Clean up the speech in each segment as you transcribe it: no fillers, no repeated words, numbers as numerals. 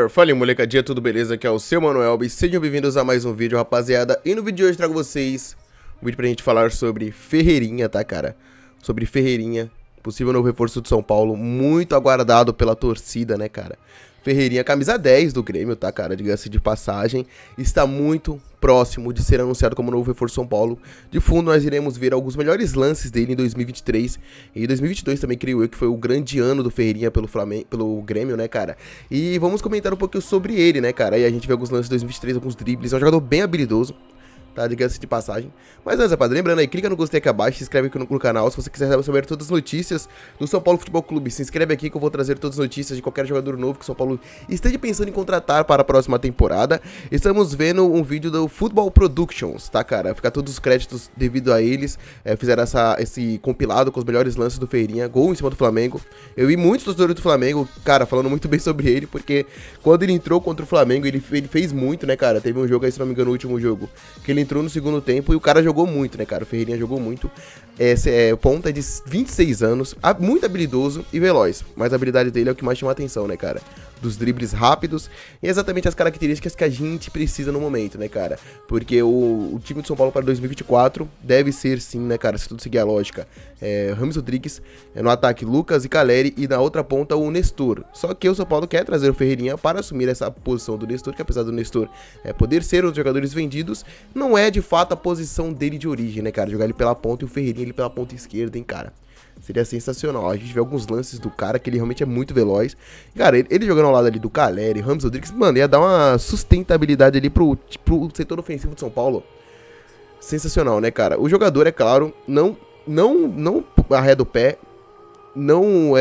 Fala aí, molecadinha, tudo beleza? Aqui é o seu Manuel e sejam bem-vindos a mais um vídeo, rapaziada. E no vídeo de hoje trago vocês um vídeo pra gente falar sobre Ferreirinha, tá, cara? Sobre Ferreirinha, possível novo reforço do São Paulo, muito aguardado pela torcida, né, cara? Ferreirinha, camisa 10 do Grêmio, tá, cara? Diga-se de passagem, está muito próximo de ser anunciado como novo reforço São Paulo. De fundo, nós iremos ver alguns melhores lances dele em 2023 e 2022 também, creio eu, que foi o grande ano do Ferreirinha pelo Grêmio, né, cara? E vamos comentar um pouquinho sobre ele, né, cara? E a gente vê alguns lances de 2023, alguns dribles. É um jogador bem habilidoso, tá? Diga-se de passagem. Mas antes, rapaz, lembrando aí, clica no gostei aqui abaixo, se inscreve aqui no canal. Se você quiser saber todas as notícias do São Paulo Futebol Clube, se inscreve aqui que eu vou trazer todas as notícias de qualquer jogador novo que o São Paulo esteja pensando em contratar para a próxima temporada. Estamos vendo um vídeo do Football Productions, tá, cara? Fica todos os créditos devido a eles. Fizeram esse compilado com os melhores lances do Ferreirinha, gol em cima do Flamengo. Eu vi muitos torcedores do Flamengo, cara, falando muito bem sobre ele, porque quando ele entrou contra o Flamengo, ele fez muito, né, cara? Teve um jogo aí, se não me engano, o último jogo, que ele entrou no segundo tempo e o cara jogou muito, né, cara? O Ferreirinha jogou muito. Ponta de 26 anos, muito habilidoso e veloz. Mas a habilidade dele é o que mais chama a atenção, né, cara? Dos dribles rápidos e exatamente as características que a gente precisa no momento, né, cara? Porque o time do São Paulo para 2024 deve ser sim, né, cara? Se tudo seguir a lógica. Rames Rodrigues, no ataque Lucas e Caleri e na outra ponta o Nestor. Só que o São Paulo quer trazer o Ferreirinha para assumir essa posição do Nestor, que apesar do Nestor poder ser um dos jogadores vendidos, não é de fato a posição dele de origem, né, cara? Jogar ele pela ponta e o Ferreirinha ele pela ponta esquerda, hein, cara? Seria sensacional. A gente vê alguns lances do cara que ele realmente é muito veloz. Cara, ele jogando ao lado ali do Caleri, Rames Rodrigues, mano, ia dar uma sustentabilidade ali pro setor ofensivo de São Paulo. Sensacional, né, cara? O jogador, é claro, não arreda o pé, não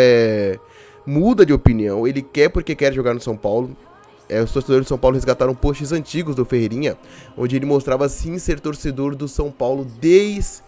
muda de opinião. Ele quer porque quer jogar no São Paulo. Os torcedores do São Paulo resgataram posts antigos do Ferreirinha, onde ele mostrava sim ser torcedor do São Paulo desde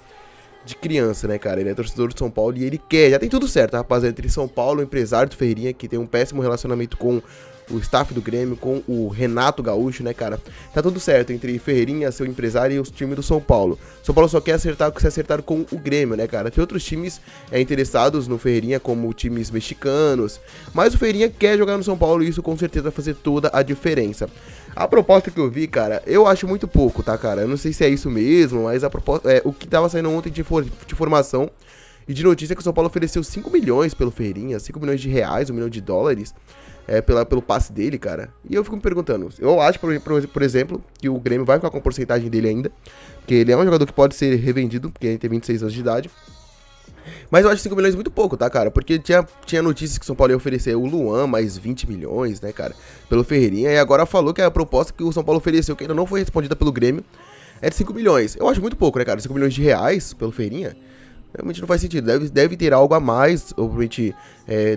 de criança, né, cara? Ele é torcedor do São Paulo e ele quer, já tem tudo certo, rapaziada, entre São Paulo, o empresário do Ferreirinha, que tem um péssimo relacionamento com o staff do Grêmio, com o Renato Gaúcho, né, cara? Tá tudo certo entre Ferreirinha, seu empresário e os times do São Paulo. São Paulo só quer se acertar com o Grêmio, né, cara? Tem outros times interessados no Ferreirinha, como times mexicanos, mas o Ferreirinha quer jogar no São Paulo e isso com certeza vai fazer toda a diferença. A proposta que eu vi, cara, eu acho muito pouco, tá, cara? Eu não sei se é isso mesmo, mas a proposta, o que tava saindo ontem de informação e de notícia é que o São Paulo ofereceu 5 milhões pelo Ferreirinha, 5 milhões de reais, 1 milhão de dólares, pelo passe dele, cara. E eu fico me perguntando, eu acho, por exemplo, que o Grêmio vai ficar com a porcentagem dele ainda, porque ele é um jogador que pode ser revendido, porque ele tem 26 anos de idade. Mas eu acho 5 milhões muito pouco, tá, cara? Porque tinha notícias que o São Paulo ia oferecer o Luan mais 20 milhões, né, cara? Pelo Ferreirinha. E agora falou que a proposta que o São Paulo ofereceu, que ainda não foi respondida pelo Grêmio, é de 5 milhões. Eu acho muito pouco, né, cara? 5 milhões de reais pelo Ferreirinha. Realmente não faz sentido, deve ter algo a mais, obviamente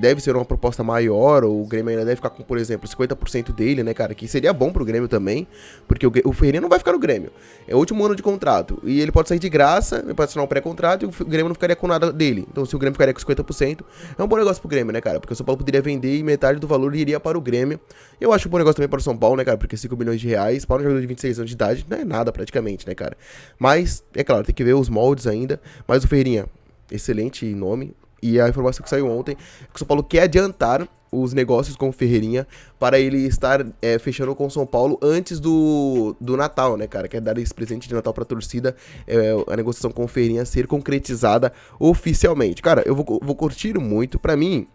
deve ser uma proposta maior, ou o Grêmio ainda deve ficar com, por exemplo, 50% dele, né, cara, que seria bom pro Grêmio também, porque o Ferreirinha não vai ficar no Grêmio, é o último ano de contrato, e ele pode sair de graça, ele pode assinar um pré-contrato, e o Grêmio não ficaria com nada dele, então se o Grêmio ficaria com 50%, é um bom negócio pro Grêmio, né, cara, porque o São Paulo poderia vender e metade do valor iria para o Grêmio. Eu acho um bom negócio também para o São Paulo, né, cara, porque 5 milhões de reais para um jogador de 26 anos de idade não é nada praticamente, né, cara, mas, é claro, tem que ver os moldes ainda, mas o Ferreirinha, excelente nome. E a informação que saiu ontem é que o São Paulo quer adiantar os negócios com o Ferreirinha para ele estar fechando com o São Paulo antes do Natal, né, cara? Quer dar esse presente de Natal pra torcida, a negociação com o Ferreirinha ser concretizada oficialmente. Cara, eu vou curtir muito. Pra mim,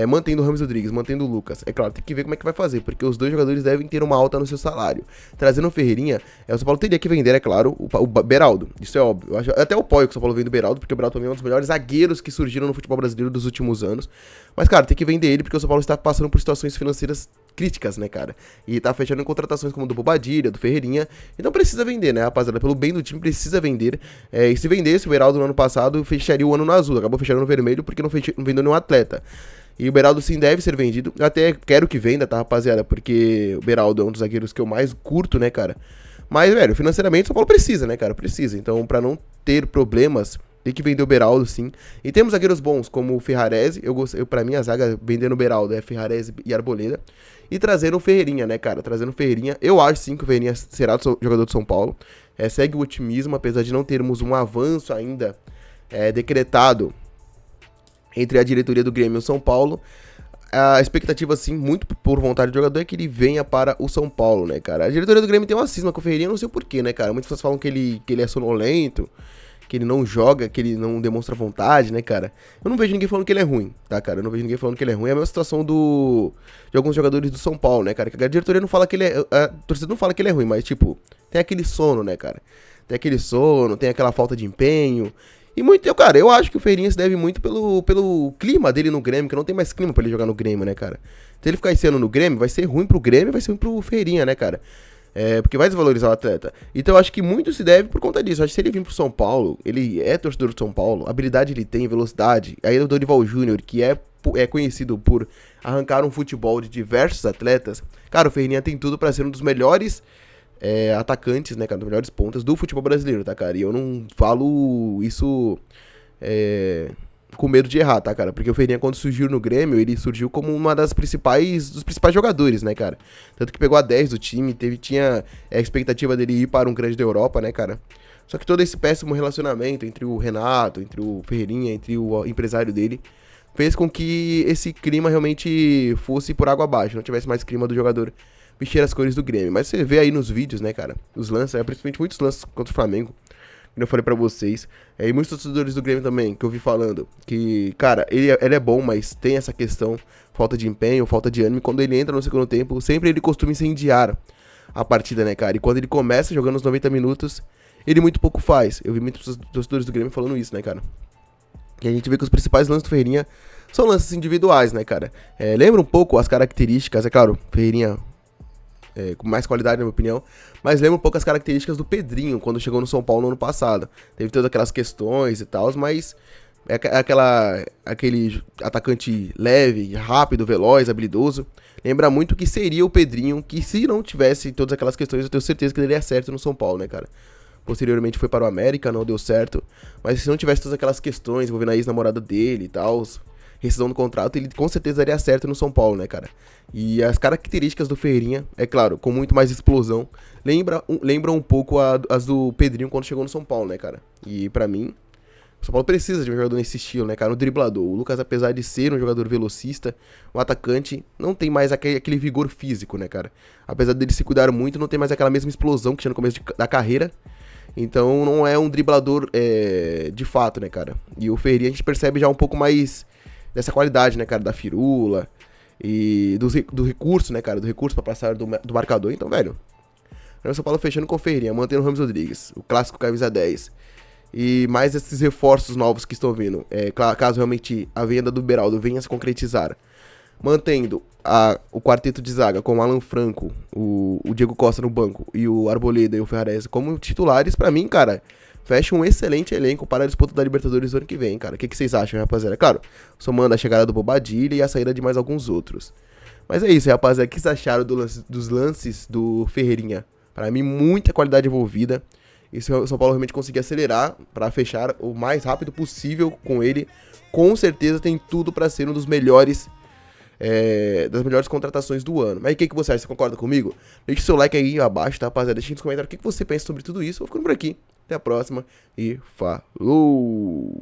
mantendo o Rames Rodrigues, mantendo o Lucas. É claro, tem que ver como é que vai fazer, porque os dois jogadores devem ter uma alta no seu salário. Trazendo o Ferreirinha, o São Paulo teria que vender, é claro, o Beraldo. Isso é óbvio. Eu acho, até o apoio que o São Paulo vende o Beraldo, porque o Beraldo também é um dos melhores zagueiros que surgiram no futebol brasileiro dos últimos anos. Mas, cara, tem que vender ele, porque o São Paulo está passando por situações financeiras críticas, né, cara? E tá fechando em contratações como do Bobadilha, do Ferreirinha. Então precisa vender, né, rapaziada? Pelo bem do time, precisa vender. E se vendesse, o Beraldo no ano passado fecharia o ano no azul. Acabou fechando no vermelho porque não vendeu nenhum atleta. E o Beraldo sim deve ser vendido. Eu até quero que venda, tá, rapaziada? Porque o Beraldo é um dos zagueiros que eu mais curto, né, cara? Mas, velho, financeiramente o São Paulo precisa, né, cara? Precisa. Então, pra não ter problemas, tem que vender o Beraldo, sim. E temos zagueiros bons, como o Ferrarese. Pra mim, a zaga vendendo o Beraldo é Ferrarese e Arboleda. E trazendo o Ferreirinha, né, cara? Trazendo o Ferreirinha. Eu acho, sim, que o Ferreirinha será jogador do São Paulo. Segue o otimismo, apesar de não termos um avanço ainda decretado entre a diretoria do Grêmio e o São Paulo. a expectativa, assim, muito por vontade do jogador é que ele venha para o São Paulo, né, cara? A diretoria do Grêmio tem uma cisma com o Ferreirinha, eu não sei o porquê, né, cara? Muitas pessoas falam que ele é sonolento, que ele não joga, que ele não demonstra vontade, né, cara? Eu não vejo ninguém falando que ele é ruim, tá, cara? Eu não vejo ninguém falando que ele é ruim. É a mesma situação de alguns jogadores do São Paulo, né, cara? Que a diretoria não fala que ele é... A torcida não fala que ele é ruim, mas, tipo, tem aquele sono, né, cara? Tem aquele sono, tem aquela falta de empenho. E muito, cara, eu acho que o Ferreirinha se deve muito pelo clima dele no Grêmio, que não tem mais clima pra ele jogar no Grêmio, né, cara? Se ele ficar esse ano no Grêmio, vai ser ruim pro Grêmio, vai ser ruim pro Ferreirinha, né, cara? É, porque vai desvalorizar o atleta. Então eu acho que muito se deve por conta disso. Eu acho que se ele vir pro São Paulo, ele é torcedor do São Paulo, habilidade ele tem, velocidade. Aí o Dorival Júnior, que é conhecido por arrancar um futebol de diversos atletas, cara, o Ferreirinha tem tudo pra ser um dos melhores atacantes, né, cara, dos melhores pontas do futebol brasileiro, tá, cara? E eu não falo isso com medo de errar, tá, cara? Porque o Ferreirinha, quando surgiu no Grêmio, ele surgiu como uma dos principais jogadores, né, cara? Tanto que pegou a 10 do time, tinha a expectativa dele ir para um grande da Europa, né, cara? Só que todo esse péssimo relacionamento entre o Renato, entre o Ferreirinha, entre o empresário dele, fez com que esse clima realmente fosse por água abaixo, não tivesse mais clima do jogador vestir as cores do Grêmio. Mas você vê aí nos vídeos, né, cara, os lances, principalmente muitos lances contra o Flamengo, que eu falei pra vocês, e muitos torcedores do Grêmio também, que eu vi falando, que, cara, ele é bom, mas tem essa questão, falta de empenho, falta de ânimo, e quando ele entra no segundo tempo, sempre ele costuma incendiar a partida, né, cara, e quando ele começa jogando os 90 minutos, ele muito pouco faz. Eu vi muitos torcedores do Grêmio falando isso, né, cara. E a gente vê que os principais lances do Ferreirinha são lances individuais, né, cara. Lembra um pouco as características, é claro, Ferreirinha com mais qualidade, na minha opinião, mas lembra um pouco as características do Pedrinho, quando chegou no São Paulo no ano passado. Teve todas aquelas questões e tal, mas aquele atacante leve, rápido, veloz, habilidoso. Lembra muito que seria o Pedrinho, que se não tivesse todas aquelas questões, eu tenho certeza que ele daria certo no São Paulo, né, cara. Posteriormente foi para o América, não deu certo. Mas se não tivesse todas aquelas questões envolvendo a ex-namorada dele e tal, rescisão do contrato, ele com certeza daria certo no São Paulo, né, cara? E as características do Ferreirinha, é claro, com muito mais explosão, lembram um pouco as do Pedrinho quando chegou no São Paulo, né, cara? E pra mim, o São Paulo precisa de um jogador nesse estilo, né, cara? Um driblador. O Lucas, apesar de ser um jogador velocista, um atacante, não tem mais aquele vigor físico, né, cara? Apesar dele se cuidar muito, não tem mais aquela mesma explosão que tinha no começo da carreira. Então não é um driblador de fato, né, cara? E o Ferreirinha a gente percebe já um pouco mais dessa qualidade, né, cara? Da firula e do recurso, né, cara? Do recurso pra passar do marcador. Então, velho, o São Paulo fechando com o Ferreirinha, mantendo o Ramos Rodrigues, o clássico camisa 10. E mais esses reforços novos que estão vindo. Caso realmente a venda do Beraldo venha a se concretizar. Mantendo o quarteto de zaga com o Alan Franco, o Diego Costa no banco e o Arboleda e o Ferrarese como titulares, pra mim, cara, fecha um excelente elenco para a disputa da Libertadores do ano que vem, cara. O que vocês acham, rapaziada? Claro, somando a chegada do Bobadilha e a saída de mais alguns outros. Mas é isso, rapaziada. O que vocês acharam dos lances do Ferreirinha? Pra mim, muita qualidade envolvida. E se o São Paulo realmente conseguir acelerar pra fechar o mais rápido possível com ele, com certeza tem tudo pra ser um dos melhores das melhores contratações do ano. Mas o que você acha? Você concorda comigo? Deixe seu like aí abaixo, tá, rapaziada? Deixe nos comentários o que você pensa sobre tudo isso. Eu vou ficando por aqui. Até a próxima e falou!